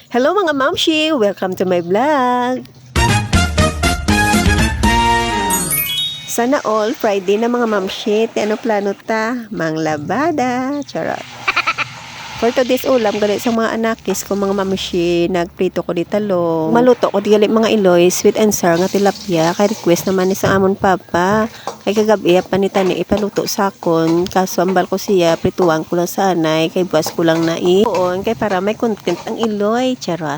Hello mga mamshi! Welcome to my vlog! Sana all Friday na mga mamshi. Ano plano ta? Manglabada! Charot! For today's ulam, galit sa mga anakis ko mga mamshi, nagprito ko di talong. Maluto ko di galit mga iloy, sweet and sour nga tilapia. Kay request naman ni sa amon papa. Kay kagabi, panita ni ipaluto sa akon. Kaso ambal ko siya, prituan ko lang sa anay. Kay buwas ko lang na kay para may content ang iloy. Charot!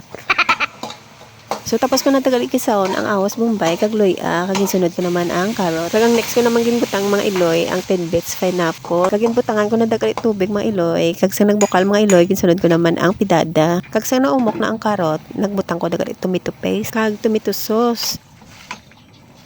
So tapos ko na tagal ikisaon ang awas Bombay kag loya, kag sunod ko naman ang carrot. Kag ang next ko naman ginbutang mga iloy ang 10 bits pineapple. Kag ginbutangan ko na dagal tubig mga iloy, kag sa nagbukal mga iloy ginsunod ko naman ang pidada. Kag sa naumok na ang carrot, nagbutang ko dagal tomato paste kag tomato sauce.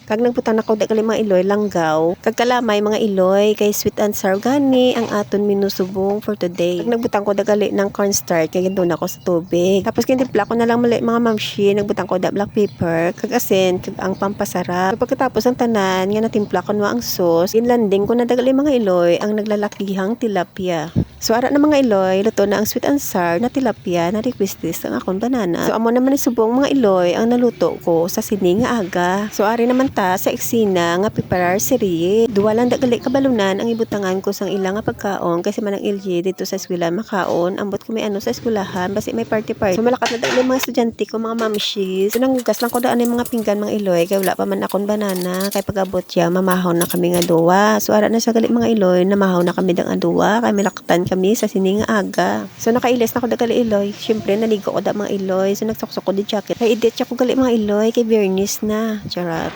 Kag nagputan ako dagali mga iloy langgaw. Kag kalamay mga iloy kay sweet and sour gani ang aton minusubong for today. Kag nagbutang ko dagali ng cornstarch kay gindon ako sa tubig. Tapos kintimpla ko na lang mali mga mamshi, nagbutang ko da black pepper, kag asin, kag ang pampasarap. So, pagkatapos ang tanan nga natimpla ko ang sauce, inlanding ko na dagali mga iloy ang naglalakihang tilapia. So ara na mga iloy, luto na ang sweet and sour na tilapia na request list ang akong banana. So amo naman subong mga iloy ang naluto ko sa sining nga aga. So ari naman ta sa eksena nga preparar serye. Duwa lang dagali kabalunan ang ibutangan ko sang ilang nga pagkaon kasi man ang LG dito sa eskwela makaon. Ambot ko may ano sa eskwelahan basi may party. So malakat na dagali mga estudyante ko mga mamshis. So nanggugas lang ko daan yung mga pinggan mga iloy kay wala pa man akong banana. Kay pag-abot ya mamahaw na kami nga duwa. So ara na sa gali mga iloy namahaw na kami dang aduwa kay milaktan kami sa sining aga. So nakailis na ko dagali iloy. Syempre naligo ko da mga iloy. So nagsuksok ko di jacket. Kay edit ko gali mga iloy kay Bernice na. Charot.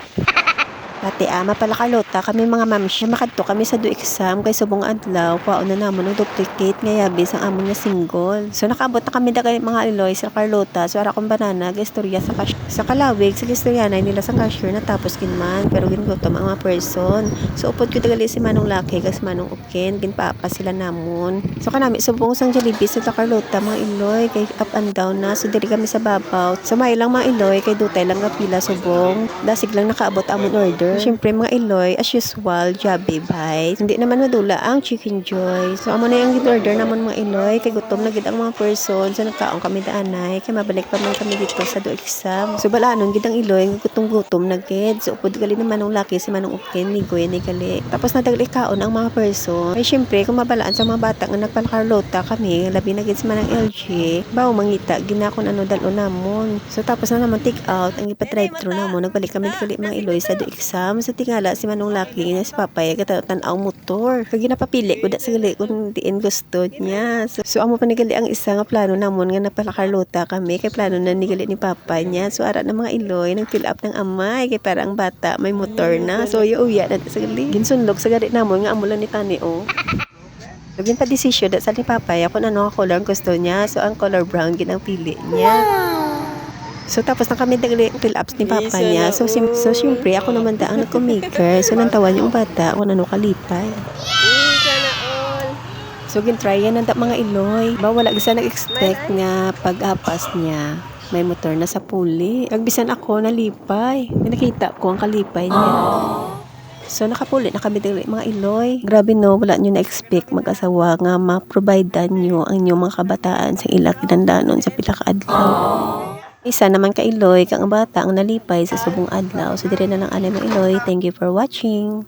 Dati ama pala kalota kami mga mamshi makadto kami sa do exam kay subong adlaw kwaon na namon og duplicate nga yabis ang amon nga single. So nakaabot na kami dagali mga iloy sa Carlota. So ara kong banana gistorya sa kalawig sa gistoryanay nila sa cashier natapos kinman pero gingutom ang mga person. So upod ko dagali si Manong Laki kas Manong Uken ginpapa sila namon. So kanami subong sang Jollibee sa Carlota mga iloy kay up and down na so diri kami sa babaw. So may lang mga iloy kay dutay lang nga pila subong. Dasig lang nakaabot amon order. Siyempre mga iloy, as usual, Jollibee bites. Hindi naman madula ang Chicken Joy. So amo na yung in-order naman mga iloy. Kay gutom na gid ang mga person. So nagkaon kami daanay. Kay mabalik pa man kami dito sa do exam. So balanon gid ang iloy, gutom-gutom na gid. So upod gali naman ang laki si Manong Uken ni Goy ni gali. Tapos nadagali kaon ang mga person. Ay siyempre kung mabalaan sa mga bata nga nagpalakarlota kami, labi na gid si Manang LG. Bawo mangita ginakon ano dalo namon. So tapos na naman take out ang ipa-drive-thru namon. Nagbalik kami gali mga iloy sa do exam. Sa tingala si Manong Laki nga si Papay katatan-aw motor kag ginapapili ko da sa gali kung diin gusto niya. So amo pa ni gali ang isa nga plano namon nga nagpalakarlota kami kay plano na ni gali ni Papa niya. So ara na mga iloy nang fill up ng amay kay para ang bata may motor na. So uya na sa gali ginsunlog sa gali namon nga amo lang ni tani Lagyan pa desisyon da sa ni Papay kung ano ang color gusto niya. So ang color brown gid ang pili niya. So tapos na kami dagali fill ups ni Papa niya. So siyempre ako naman da ang nagko-maker. So nantawan yung bata kung ano kalipay. So gintry yan na mga iloy. Ba wala gisa nag-expect nga pag-apas niya may motor na sa puli. Kagbisan ako nalipay. Nakita ko ang kalipay niya. So nakapuli na kami dagali mga iloy. Grabe no, wala nyo na-expect mag-asawa nga ma-providean nyo ang inyong mga kabataan sa ilang kinandanon sa pila ka adlaw. Isa naman ka iloy kang bata ang nalipay sa subong adlaw. So dire na lang anay mga iloy. Thank you for watching.